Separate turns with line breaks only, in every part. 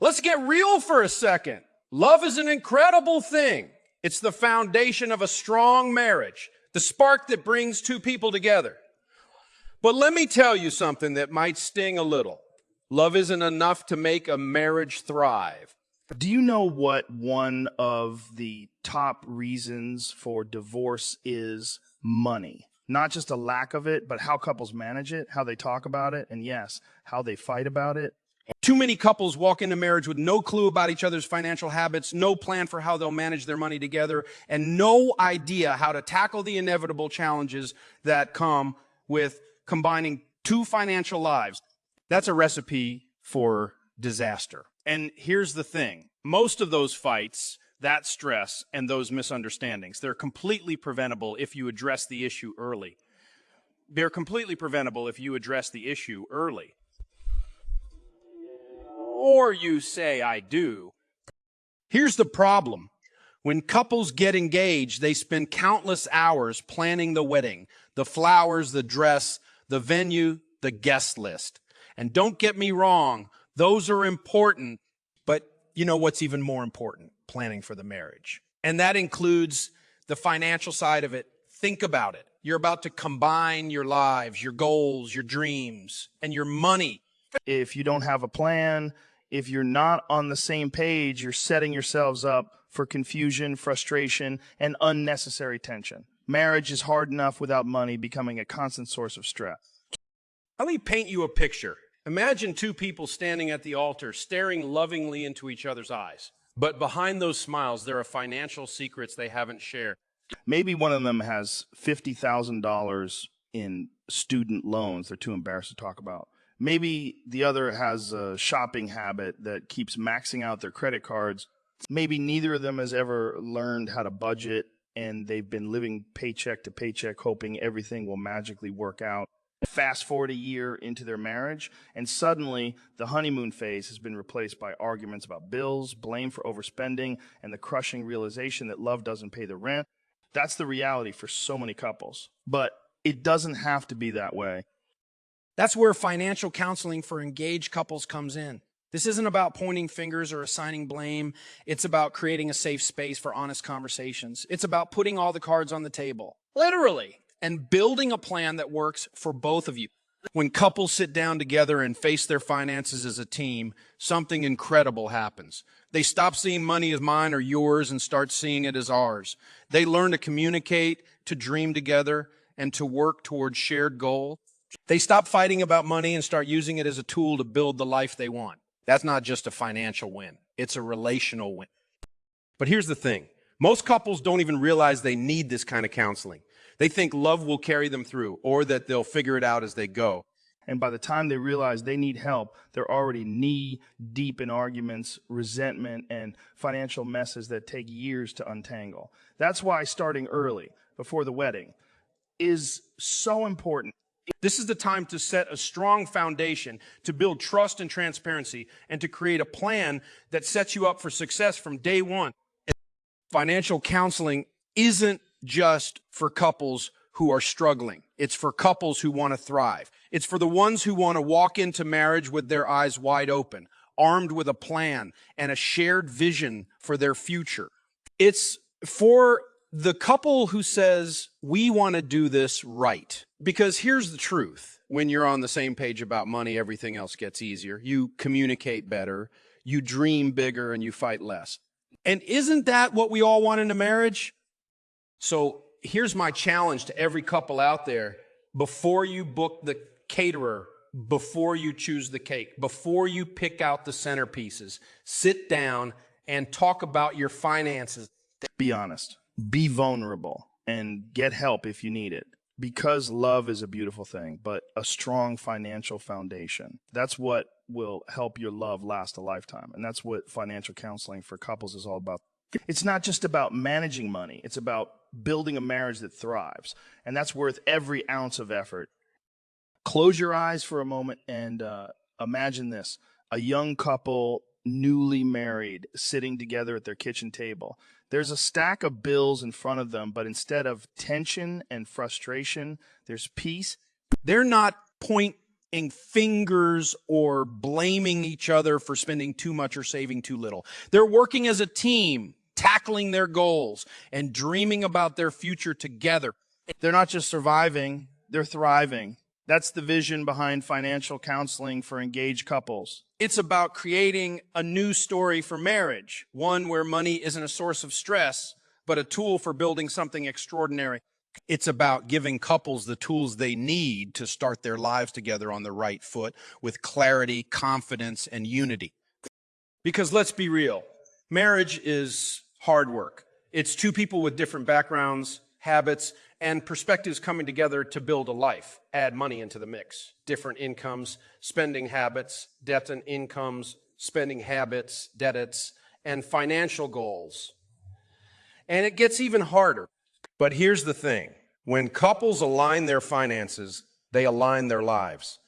Let's get real for a second. Love is an incredible thing. It's the foundation of a strong marriage, the spark that brings two people together. But let me tell you something that might sting a little. Love isn't enough to make a marriage thrive.
Do you know what one of the top reasons for divorce is? Money. Not just a lack of it, but how couples manage it, how they talk about it, and yes, how they fight about it.
Too many couples walk into marriage with no clue about each other's financial habits, no plan for how they'll manage their money together, and no idea how to tackle the inevitable challenges that come with combining two financial lives. That's a recipe for disaster. And here's the thing. Most of those fights, that stress, and those misunderstandings, they're completely preventable if you address the issue early. They're completely preventable if you address the issue early. Or you say, I do. Here's the problem. When couples get engaged, they spend countless hours planning the wedding, the flowers, the dress, the venue, the guest list. And don't get me wrong, those are important, but you know what's even more important? Planning for the marriage. And that includes the financial side of it. Think about it. You're about to combine your lives, your goals, your dreams, and your money.
If you don't have a plan, if you're not on the same page, you're setting yourselves up for confusion, frustration, and unnecessary tension. Marriage is hard enough without money becoming a constant source of stress.
Let me paint you a picture. Imagine two people standing at the altar, staring lovingly into each other's eyes. But behind those smiles, there are financial secrets they haven't shared.
Maybe one of them has $50,000 in student loans they're too embarrassed to talk about. Maybe the other has a shopping habit that keeps maxing out their credit cards. Maybe neither of them has ever learned how to budget, and they've been living paycheck to paycheck, hoping everything will magically work out. Fast forward a year into their marriage, and suddenly the honeymoon phase has been replaced by arguments about bills, blame for overspending, and the crushing realization that love doesn't pay the rent. That's the reality for so many couples. But it doesn't have to be that way.
That's where financial counseling for engaged couples comes in. This isn't about pointing fingers or assigning blame. It's about creating a safe space for honest conversations. It's about putting all the cards on the table, literally, and building a plan that works for both of you. When couples sit down together and face their finances as a team, something incredible happens. They stop seeing money as mine or yours and start seeing it as ours. They learn to communicate, to dream together, and to work towards shared goals. They stop fighting about money and start using it as a tool to build the life they want. That's not just a financial win. It's a relational win. But here's the thing. Most couples don't even realize they need this kind of counseling. They think love will carry them through or that they'll figure it out as they go.
And by the time they realize they need help, they're already knee-deep in arguments, resentment, and financial messes that take years to untangle. That's why starting early, before the wedding, is so important.
This is the time to set a strong foundation, to build trust and transparency, and to create a plan that sets you up for success from day one. Financial counseling isn't just for couples who are struggling. It's for couples who want to thrive. It's for the ones who want to walk into marriage with their eyes wide open, armed with a plan and a shared vision for their future. It's for the couple who says, we want to do this right. Because here's the truth. When you're on the same page about money, everything else gets easier. You communicate better, you dream bigger, and you fight less. And isn't that what we all want in a marriage? So here's my challenge to every couple out there. Before you book the caterer, before you choose the cake, before you pick out the centerpieces, sit down and talk about your finances.
Be honest. Be vulnerable and get help if you need it. Because love is a beautiful thing, but a strong financial foundation. That's what will help your love last a lifetime. And that's what financial counseling for couples is all about. It's not just about managing money. It's about building a marriage that thrives. And that's worth every ounce of effort. Close your eyes for a moment and imagine this. A young couple, newly married, sitting together at their kitchen table. There's a stack of bills in front of them, but instead of tension and frustration, there's peace.
They're not point fingers or blaming each other for spending too much or saving too little. They're working as a team, tackling their goals and dreaming about their future together.
They're not just surviving, they're thriving. That's the vision behind financial counseling for engaged couples.
It's about creating a new story for marriage, one where money isn't a source of stress, but a tool for building something extraordinary. It's about giving couples the tools they need to start their lives together on the right foot with clarity, confidence, and unity. Because let's be real, marriage is hard work. It's two people with different backgrounds, habits, and perspectives coming together to build a life. Add money into the mix. Different incomes, spending habits, debt and incomes, spending habits, debits, and financial goals. And it gets even harder. But here's the thing. When couples align their finances, they align their lives.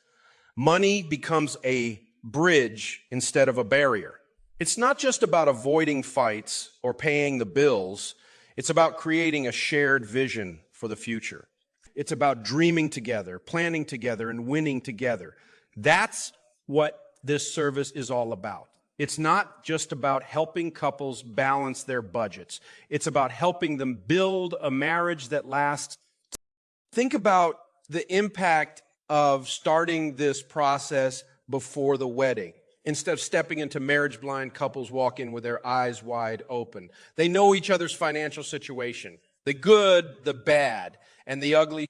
Money becomes a bridge instead of a barrier. It's not just about avoiding fights or paying the bills. It's about creating a shared vision for the future. It's about dreaming together, planning together, and winning together. That's what this service is all about. It's not just about helping couples balance their budgets. It's about helping them build a marriage that lasts. Think about the impact of starting this process before the wedding. Instead of stepping into marriage blind, couples walk in with their eyes wide open. They know each other's financial situation, the good, the bad, and the ugly.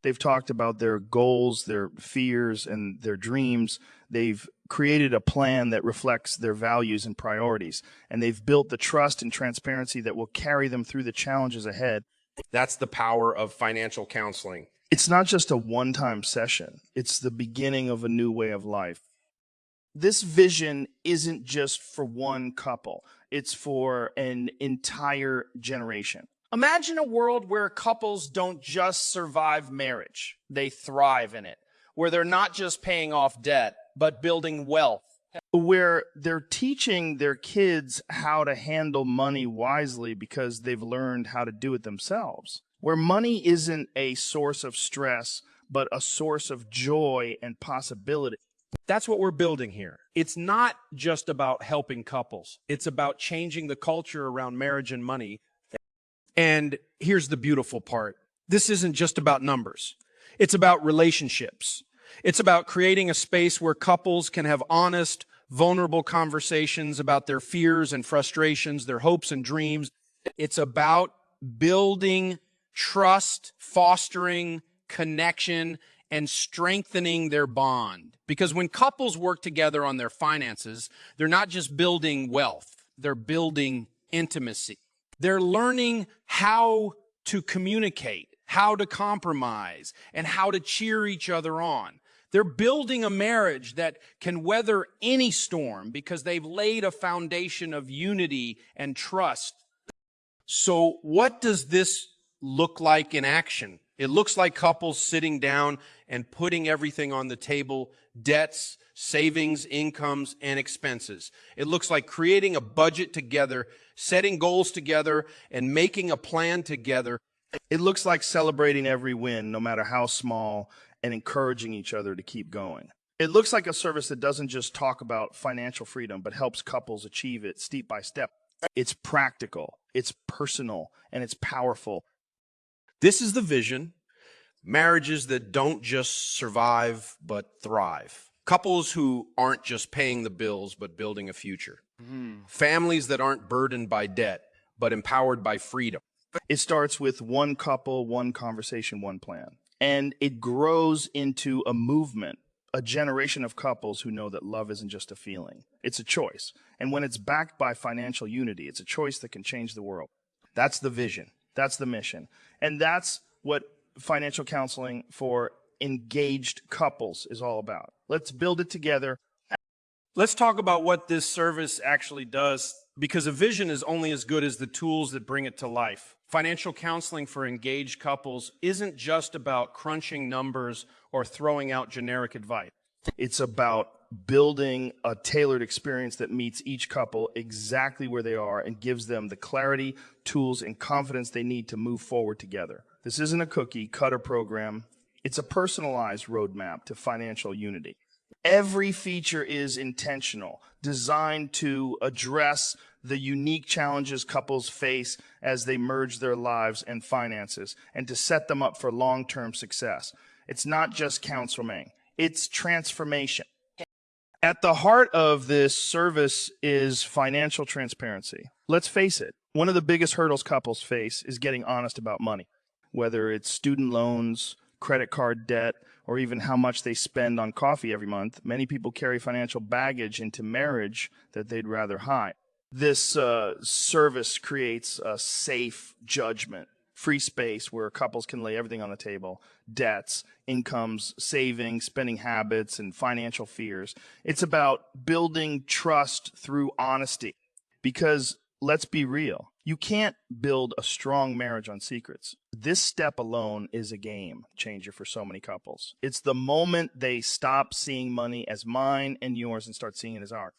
They've talked about their goals, their fears, and their dreams. They've created a plan that reflects their values and priorities. And they've built the trust and transparency that will carry them through the challenges ahead.
That's the power of financial counseling.
It's not just a one-time session. It's the beginning of a new way of life. This vision isn't just for one couple. It's for an entire generation. Imagine a world where couples don't just survive marriage, they thrive in it, where they're not just paying off debt, but building wealth, where they're teaching their kids how to handle money wisely because they've learned how to do it themselves, where money isn't a source of stress, but a source of joy and possibility.
That's what we're building here. It's not just about helping couples. It's about changing the culture around marriage and money. And here's the beautiful part. This isn't just about numbers. It's about relationships. It's about creating a space where couples can have honest, vulnerable conversations about their fears and frustrations, their hopes and dreams. It's about building trust, fostering connection, and strengthening their bond. Because when couples work together on their finances, they're not just building wealth, they're building intimacy. They're learning how to communicate, how to compromise, and how to cheer each other on. They're building a marriage that can weather any storm because they've laid a foundation of unity and trust. So what does this look like in action? It looks like couples sitting down and putting everything on the table, debts, savings, incomes, and expenses. It looks like creating a budget together, setting goals together, and making a plan together.
It looks like celebrating every win, no matter how small, and encouraging each other to keep going. It looks like a service that doesn't just talk about financial freedom, but helps couples achieve it step by step. It's practical, it's personal, and it's powerful.
This is the vision. Marriages that don't just survive, but thrive. Couples who aren't just paying the bills, but building a future. Families that aren't burdened by debt, but empowered by freedom.
It starts with one couple, one conversation, one plan. And it grows into a movement, a generation of couples who know that love isn't just a feeling. It's a choice. And when it's backed by financial unity, it's a choice that can change the world. That's the vision. That's the mission. And that's what financial counseling for engaged couples is all about. Let's build it together.
Let's talk about what this service actually does, because a vision is only as good as the tools that bring it to life. Financial counseling for engaged couples isn't just about crunching numbers or throwing out generic advice.
It's about building a tailored experience that meets each couple exactly where they are and gives them the clarity, tools, and confidence they need to move forward together. This isn't a cookie cutter program. It's a personalized roadmap to financial unity. Every feature is intentional, designed to address the unique challenges couples face as they merge their lives and finances, and to set them up for long-term success. It's not just counseling, it's transformation. At the heart of this service is financial transparency. Let's face it, one of the biggest hurdles couples face is getting honest about money, whether it's student loans, credit card debt, or even how much they spend on coffee every month. Many people carry financial baggage into marriage that they'd rather hide. This service creates a safe judgment, free space where couples can lay everything on the table: debts, incomes, savings, spending habits, and financial fears. It's about building trust through honesty, because let's be real, you can't build a strong marriage on secrets. This step alone is a game changer for so many couples. It's the moment they stop seeing money as mine and yours and start seeing it as ours.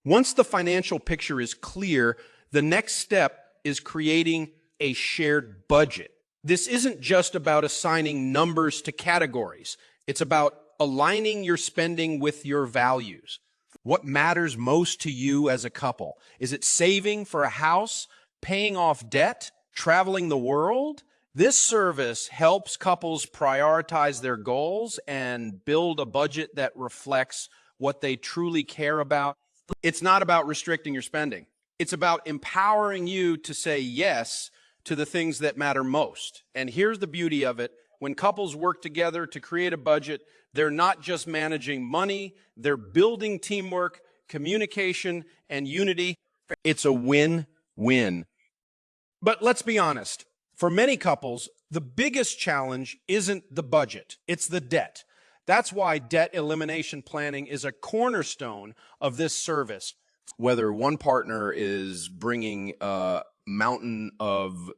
Once the financial picture is clear, the next step is creating a shared budget. This isn't just about assigning numbers to categories. It's about aligning your spending with your values. What matters most to you as a couple? Is it saving for a house, paying off debt, traveling the world? This service helps couples prioritize their goals and build a budget that reflects what they truly care about. It's not about restricting your spending. It's about empowering you to say yes to the things that matter most. And here's the beauty of it. When couples work together to create a budget, they're not just managing money, they're building teamwork, communication, and unity. It's a win-win. But let's be honest. For many couples, the biggest challenge isn't the budget, it's the debt. That's why debt elimination planning is a cornerstone of this service. Whether one partner is bringing a mountain of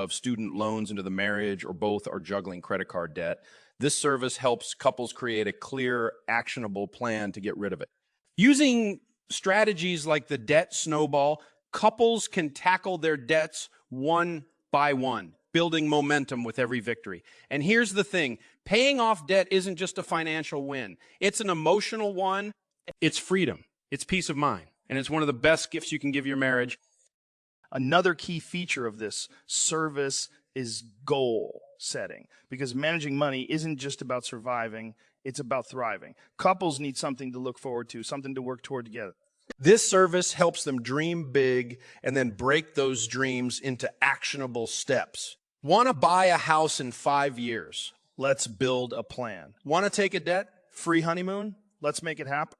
student loans into the marriage, or both are juggling credit card debt, this service helps couples create a clear, actionable plan to get rid of it. Using strategies like the debt snowball, couples can tackle their debts one by one, building momentum with every victory. And here's the thing, paying off debt isn't just a financial win. It's an emotional one. It's freedom. It's peace of mind. And it's one of the best gifts you can give your marriage.
Another key feature of this service is goal setting, because managing money isn't just about surviving, it's about thriving. Couples need something to look forward to, something to work toward together.
This service helps them dream big and then break those dreams into actionable steps. Want to buy a house in 5 years?
Let's build a plan.
Want to take a debt?
Free honeymoon? Let's make it happen.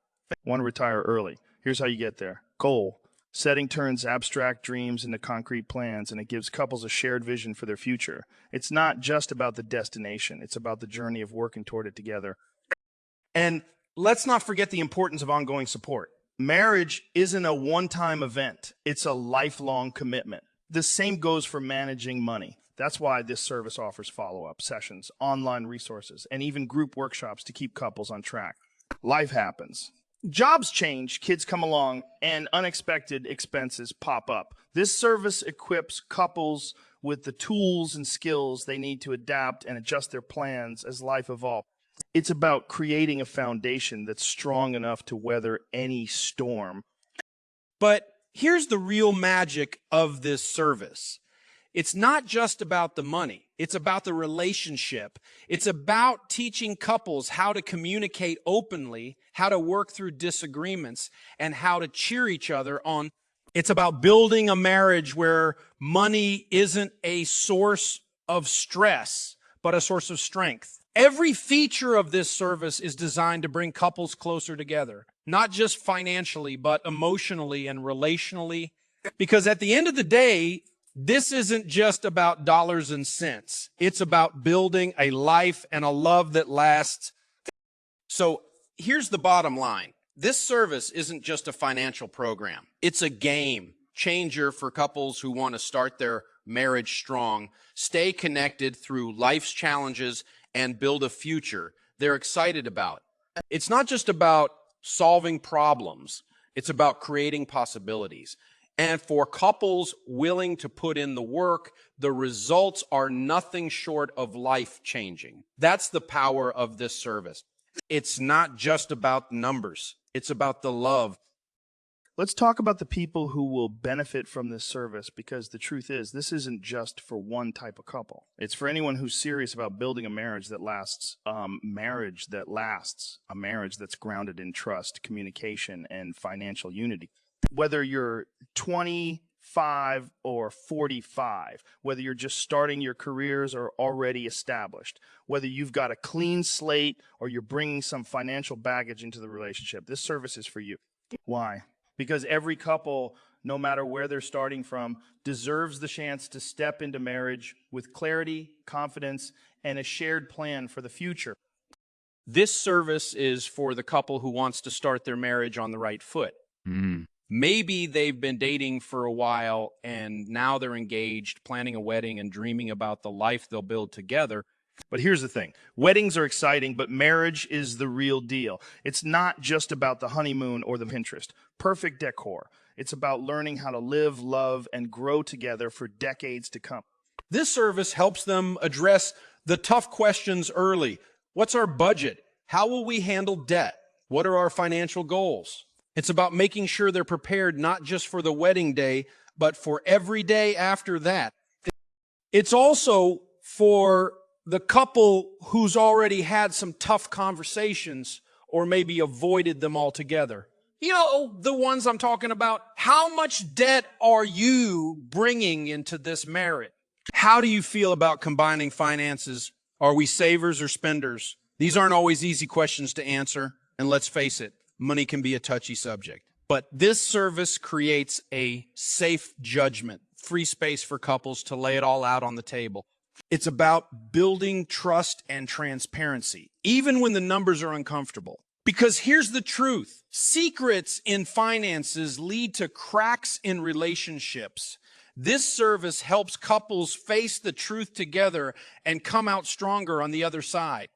Want to retire early? Here's how you get there. Goal setting turns abstract dreams into concrete plans, and it gives couples a shared vision for their future. It's not just about the destination. It's about the journey of working toward it together.
And let's not forget the importance of ongoing support.
Marriage isn't a one-time event. It's a lifelong commitment. The same goes for managing money. That's why this service offers follow-up sessions, online resources, and even group workshops to keep couples on track. Life happens. Jobs change, kids come along, and unexpected expenses pop up. This service equips couples with the tools and skills they need to adapt and adjust their plans as life evolves. It's about creating a foundation that's strong enough to weather any storm.
But here's the real magic of this service. It's not just about the money. It's about the relationship. It's about teaching couples how to communicate openly, how to work through disagreements, and how to cheer each other on. It's about building a marriage where money isn't a source of stress, but a source of strength. Every feature of this service is designed to bring couples closer together, not just financially, but emotionally and relationally. Because at the end of the day, this isn't just about dollars and cents. It's about building a life and a love that lasts. So here's the bottom line. This service isn't just a financial program. It's a game changer for couples who want to start their marriage strong, stay connected through life's challenges, and build a future they're excited about. It's not just about solving problems. It's about creating possibilities. And for couples willing to put in the work, the results are nothing short of life-changing. That's the power of this service. It's not just about numbers. It's about the love.
Let's talk about the people who will benefit from this service, because the truth is, this isn't just for one type of couple. It's for anyone who's serious about building a marriage that lasts, a marriage that's grounded in trust, communication, and financial unity. Whether you're 25 or 45, whether you're just starting your careers or already established, whether you've got a clean slate or you're bringing some financial baggage into the relationship, this service is for you. Why? Because every couple, no matter where they're starting from, deserves the chance to step into marriage with clarity, confidence, and a shared plan for the future.
This service is for the couple who wants to start their marriage on the right foot. Maybe they've been dating for a while and now they're engaged, planning a wedding and dreaming about the life they'll build together.
But here's the thing. Weddings are exciting, but marriage is the real deal. It's not just about the honeymoon or the Pinterest. Perfect decor. It's about learning how to live, love, and grow together for decades to come.
This service helps them address the tough questions early. What's our budget? How will we handle debt? What are our financial goals? It's about making sure they're prepared not just for the wedding day, but for every day after that. It's also for the couple who's already had some tough conversations or maybe avoided them altogether. You know, the ones I'm talking about. How much debt are you bringing into this marriage? How do you feel about combining finances? Are we savers or spenders? These aren't always easy questions to answer. And let's face it, money can be a touchy subject. But this service creates a safe judgment, free space for couples to lay it all out on the table. It's about building trust and transparency, even when the numbers are uncomfortable. Because here's the truth. Secrets in finances lead to cracks in relationships. This service helps couples face the truth together and come out stronger on the other side.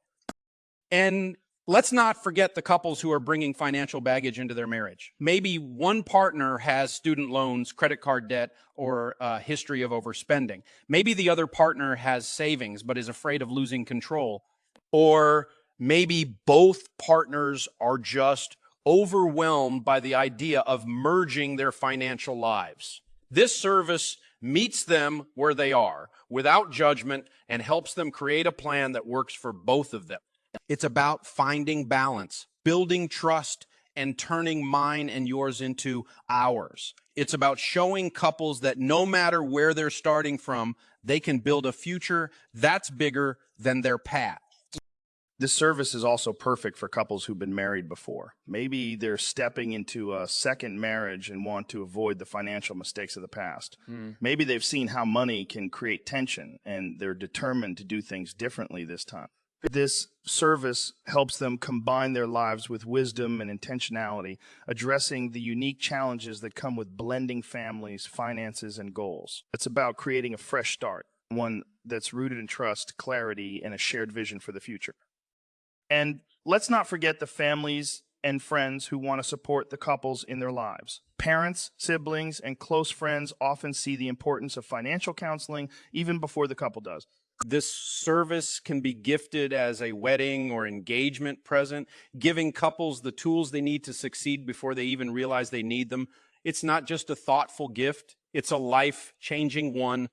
And let's not forget the couples who are bringing financial baggage into their marriage. Maybe one partner has student loans, credit card debt, or a history of overspending. Maybe the other partner has savings but is afraid of losing control. Or maybe both partners are just overwhelmed by the idea of merging their financial lives. This service meets them where they are without judgment and helps them create a plan that works for both of them. It's about finding balance, building trust, and turning mine and yours into ours. It's about showing couples that no matter where they're starting from, they can build a future that's bigger than their past.
This service is also perfect for couples who've been married before. Maybe they're stepping into a second marriage and want to avoid the financial mistakes of the past. Maybe they've seen how money can create tension and they're determined to do things differently this time. This service helps them combine their lives with wisdom and intentionality, addressing the unique challenges that come with blending families, finances, and goals. It's about creating a fresh start, one that's rooted in trust, clarity, and a shared vision for the future. And let's not forget the families and friends who want to support the couples in their lives. Parents, siblings, and close friends often see the importance of financial counseling even before the couple does.
This service can be gifted as a wedding or engagement present, giving couples the tools they need to succeed before they even realize they need them. It's not just a thoughtful gift, it's a life-changing one.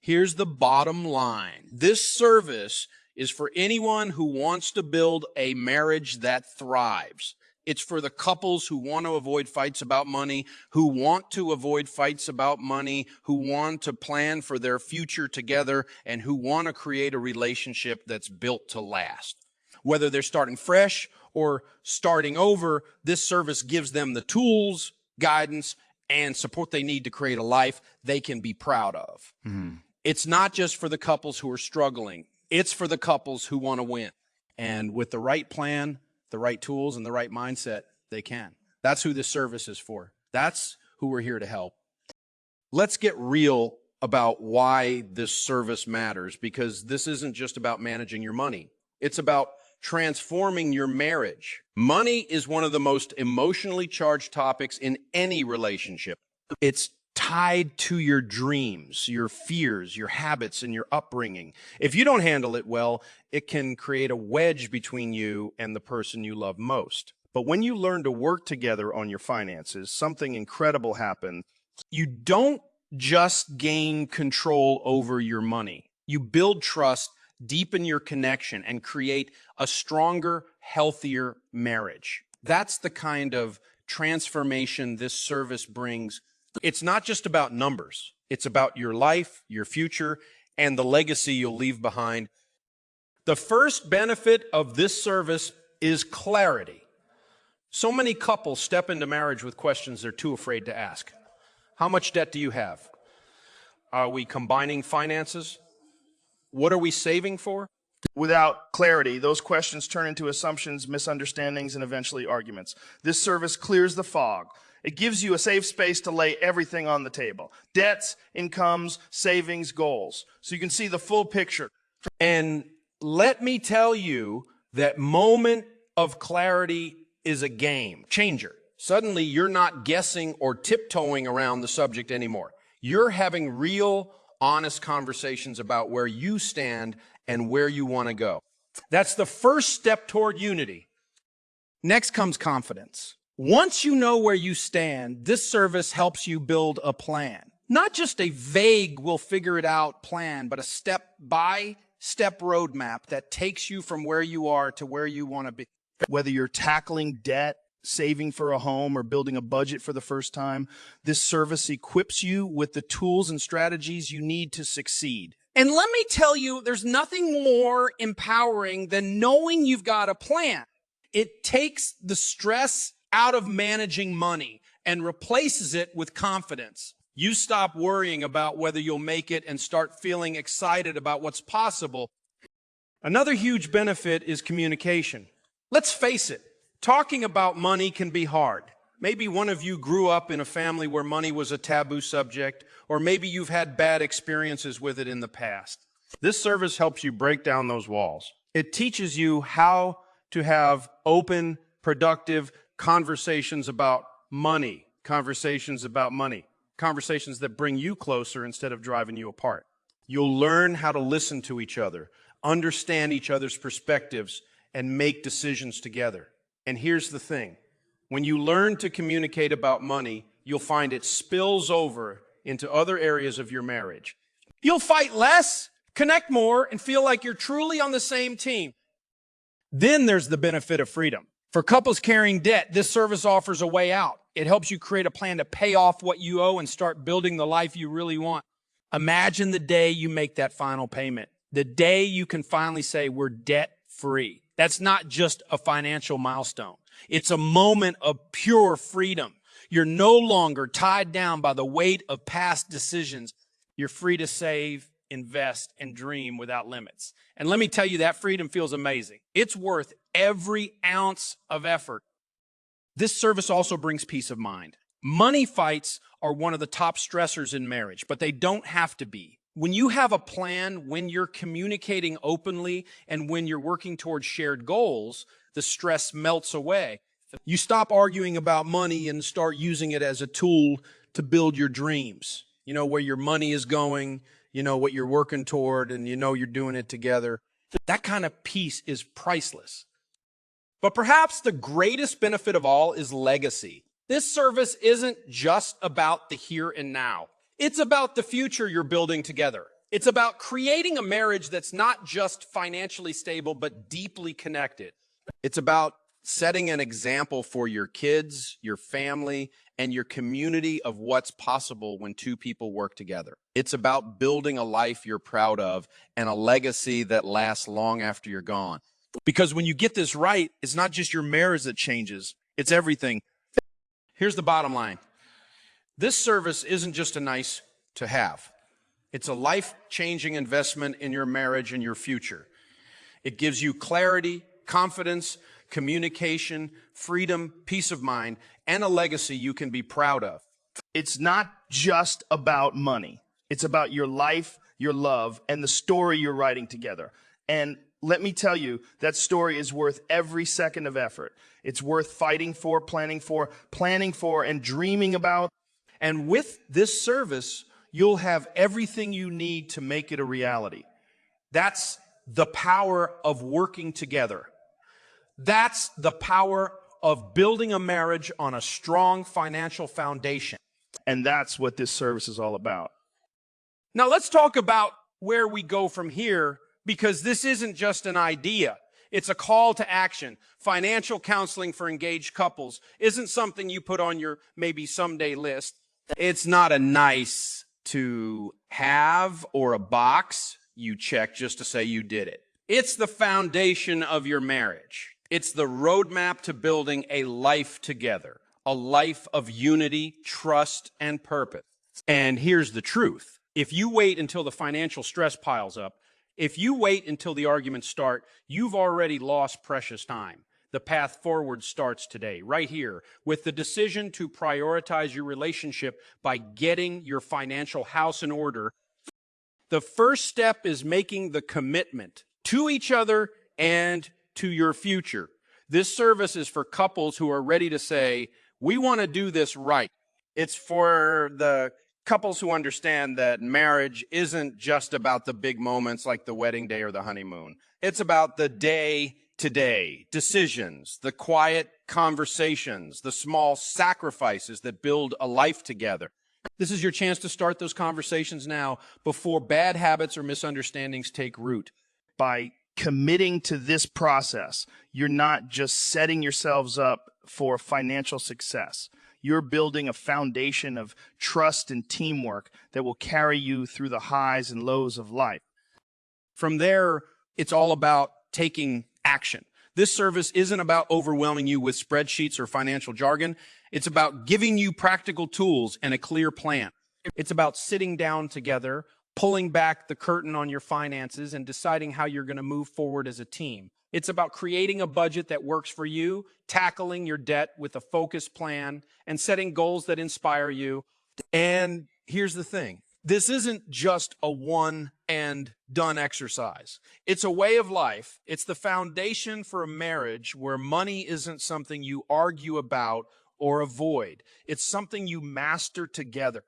Here's the bottom line. This service is for anyone who wants to build a marriage that thrives. It's for the couples who want to avoid fights about money, who want to avoid fights about money, who want to plan for their future together, and who want to create a relationship that's built to last. Whether they're starting fresh or starting over, this service gives them the tools, guidance, and support they need to create a life they can be proud of. It's not just for the couples who are struggling. It's for the couples who want to win. And with the right plan, the right tools, and the right mindset, they can. That's who this service is for. That's who we're here to help. Let's get real about why this service matters, because this isn't just about managing your money. It's about transforming your marriage. Money is one of the most emotionally charged topics in any relationship. It's tied to your dreams, your fears, your habits, and your upbringing. If you don't handle it well, it can create a wedge between you and the person you love most. But when you learn to work together on your finances, something incredible happens. You don't just gain control over your money. You build trust, deepen your connection, and create a stronger, healthier marriage. That's the kind of transformation this service brings. It's not just about numbers. It's about your life, your future, and the legacy you'll leave behind. The first benefit of this service is clarity. So many couples step into marriage with questions they're too afraid to ask. How much debt do you have? Are we combining finances? What are we saving for?
Without clarity, those questions turn into assumptions, misunderstandings, and eventually arguments. This service clears the fog. It gives you a safe space to lay everything on the table. Debts, incomes, savings, goals. So you can see the full picture.
And let me tell you, that moment of clarity is a game changer. Suddenly, you're not guessing or tiptoeing around the subject anymore. You're having real, honest conversations about where you stand and where you want to go. That's the first step toward unity.
Next comes confidence. Once you know where you stand, this service helps you build a plan. Not just a vague, we'll figure it out plan, but a step-by-step roadmap that takes you from where you are to where you want to be.
Whether you're tackling debt, saving for a home, or building a budget for the first time, this service equips you with the tools and strategies you need to succeed.
And let me tell you, there's nothing more empowering than knowing you've got a plan. It takes the stress out of managing money and replaces it with confidence. You stop worrying about whether you'll make it and start feeling excited about what's possible.
Another huge benefit is communication. Let's face it, talking about money can be hard. Maybe one of you grew up in a family where money was a taboo subject, or maybe you've had bad experiences with it in the past. This service helps you break down those walls. It teaches you how to have open, productive conversations about money, conversations that bring you closer instead of driving you apart. You'll learn how to listen to each other, understand each other's perspectives, and make decisions together. And here's the thing. When you learn to communicate about money, you'll find it spills over into other areas of your marriage.
You'll fight less, connect more, and feel like you're truly on the same team. Then there's the benefit of freedom. For couples carrying debt, this service offers a way out. It helps you create a plan to pay off what you owe and start building the life you really want. Imagine the day you make that final payment, the day you can finally say we're debt free. That's not just a financial milestone. It's a moment of pure freedom. You're no longer tied down by the weight of past decisions. You're free to save, invest, and dream without limits. And let me tell you, that freedom feels amazing. It's worth every ounce of effort. This service also brings peace of mind. Money fights are one of the top stressors in marriage, but they don't have to be. When you have a plan, when you're communicating openly, and when you're working towards shared goals, the stress melts away. You stop arguing about money and start using it as a tool to build your dreams. You know where your money is going, you know what you're working toward, and you know you're doing it together. That kind of peace is priceless. But perhaps the greatest benefit of all is legacy. This service isn't just about the here and now. It's about the future you're building together. It's about creating a marriage that's not just financially stable, but deeply connected. It's about setting an example for your kids, your family, and your community of what's possible when two people work together. It's about building a life you're proud of and a legacy that lasts long after you're gone. Because when you get this right, it's not just your marriage that changes, it's everything. Here's the bottom line. This service isn't just a nice to have. It's a life-changing investment in your marriage and your future. It gives you clarity, confidence, communication, freedom, peace of mind, and a legacy you can be proud of.
It's not just about money. It's about your life, your love, and the story you're writing together. And let me tell you, that story is worth every second of effort. It's worth fighting for, planning for, and dreaming about.
And with this service, you'll have everything you need to make it a reality. That's the power of working together. That's the power of building a marriage on a strong financial foundation.
And that's what this service is all about.
Now let's talk about where we go from here, because this isn't just an idea. It's a call to action. Financial counseling for engaged couples isn't something you put on your maybe someday list. It's not a nice to have or a box you check just to say you did it. It's the foundation of your marriage. It's the roadmap to building a life together, a life of unity, trust, and purpose. And here's the truth. If you wait until the financial stress piles up, if you wait until the arguments start, you've already lost precious time. The path forward starts today, right here, with the decision to prioritize your relationship by getting your financial house in order. The first step is making the commitment to each other and to your future. This service is for couples who are ready to say, we want to do this right. It's for the couples who understand that marriage isn't just about the big moments like the wedding day or the honeymoon. It's about the day-to-day decisions, the quiet conversations, the small sacrifices that build a life together. This is your chance to start those conversations now before bad habits or misunderstandings take root.
By committing to this process, you're not just setting yourselves up for financial success. You're building a foundation of trust and teamwork that will carry you through the highs and lows of life.
From there, it's all about taking action. This service isn't about overwhelming you with spreadsheets or financial jargon. It's about giving you practical tools and a clear plan. It's about sitting down together, pulling back the curtain on your finances, and deciding how you're going to move forward as a team. It's about creating a budget that works for you, tackling your debt with a focused plan, and setting goals that inspire you. And here's the thing. This isn't just a one and done exercise. It's a way of life. It's the foundation for a marriage where money isn't something you argue about or avoid. It's something you master together.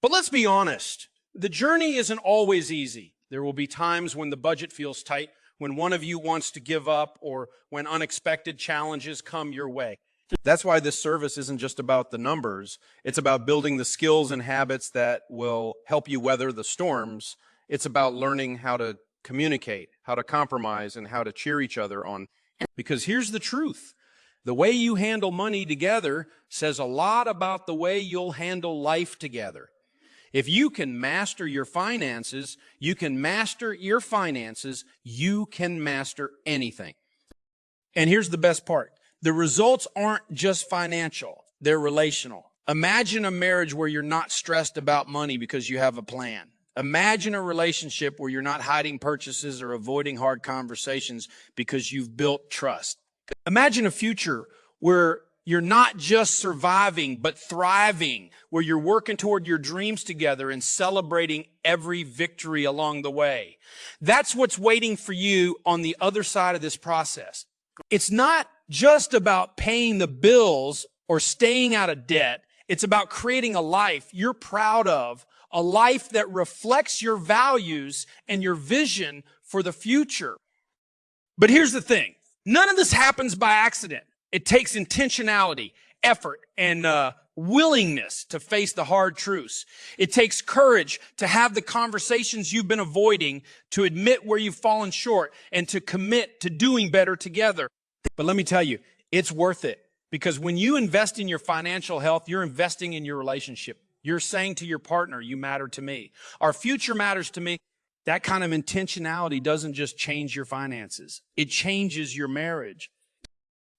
But let's be honest. The journey isn't always easy. There will be times when the budget feels tight, when one of you wants to give up, or when unexpected challenges come your way. That's why this service isn't just about the numbers. It's about building the skills and habits that will help you weather the storms. It's about learning how to communicate, how to compromise, and how to cheer each other on. Because here's the truth. The way you handle money together says a lot about the way you'll handle life together. If you can master your finances, you can master anything. And here's the best part. The results aren't just financial, they're relational. Imagine a marriage where you're not stressed about money because you have a plan. Imagine a relationship where you're not hiding purchases or avoiding hard conversations because you've built trust. Imagine a future where you're not just surviving, but thriving, where you're working toward your dreams together and celebrating every victory along the way. That's what's waiting for you on the other side of this process. It's not just about paying the bills or staying out of debt. It's about creating a life you're proud of, a life that reflects your values and your vision for the future. But here's the thing. None of this happens by accident. It takes intentionality, effort, and willingness to face the hard truths. It takes courage to have the conversations you've been avoiding, to admit where you've fallen short, and to commit to doing better together. But let me tell you, it's worth it. Because when you invest in your financial health, you're investing in your relationship. You're saying to your partner, you matter to me. Our future matters to me. That kind of intentionality doesn't just change your finances. It changes your marriage.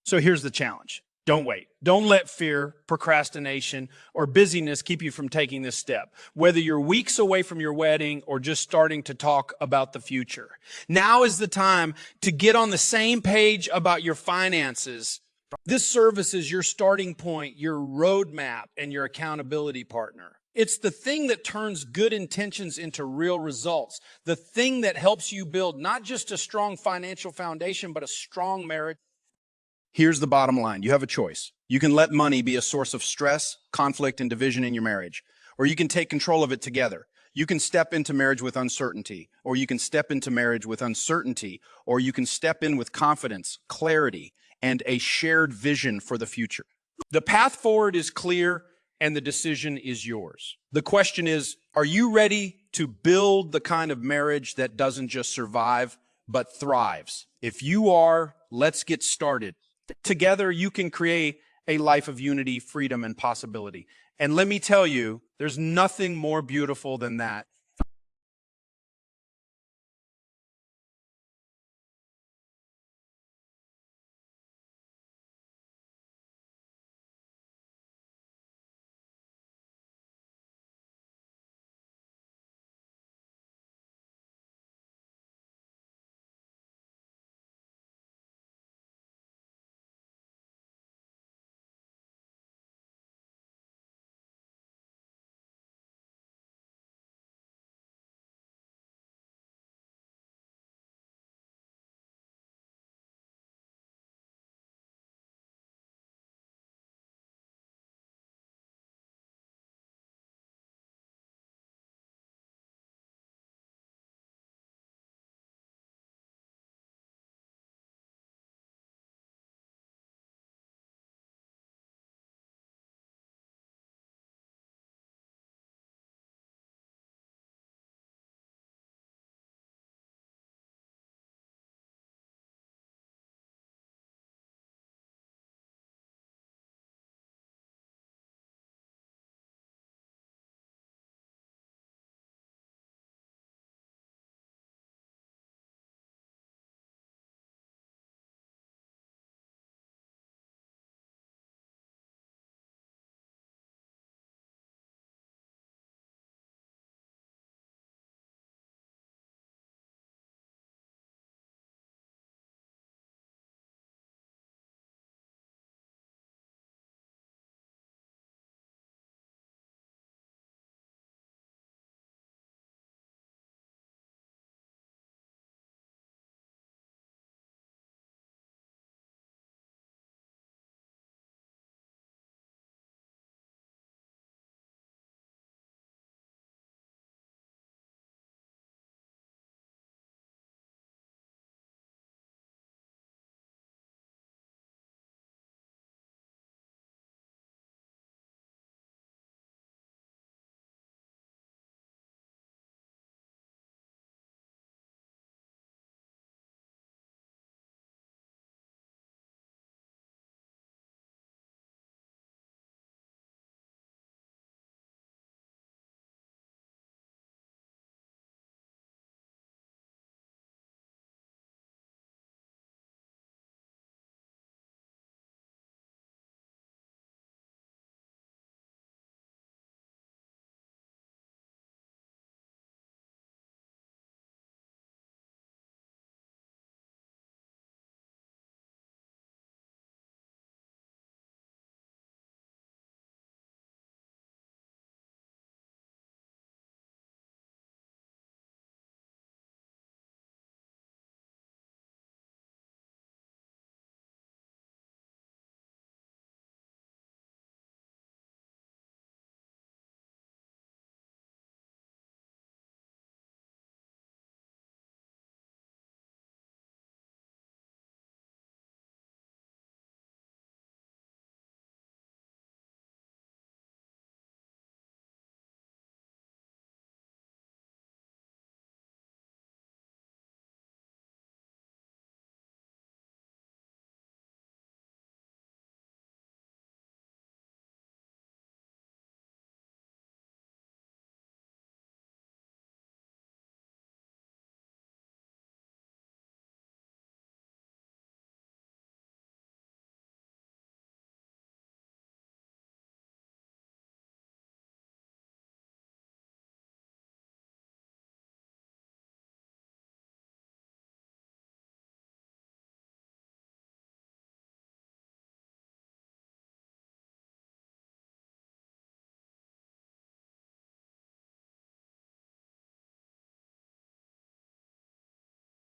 So here's the challenge. Don't wait. Don't let fear, procrastination, or busyness keep you from taking this step. Whether you're weeks away from your wedding or just starting to talk about the future. Now is the time to get on the same page about your finances. This service is your starting point, your roadmap, and your accountability partner. It's the thing that turns good intentions into real results. The thing that helps you build not just a strong financial foundation, but a strong marriage. Here's the bottom line. You have a choice.
You can let money be a source of stress, conflict, and division in your marriage, or you can take control of it together. You can step into marriage with uncertainty, or you can step into marriage with uncertainty, or you can step in with confidence, clarity, and a shared vision for the future. The path forward is clear and the decision is yours. The question is, are you ready to build the kind of marriage that doesn't just survive, but thrives? If you are, let's get started. Together, you can create a life of unity, freedom, and possibility. And let me tell you, there's nothing more beautiful than that.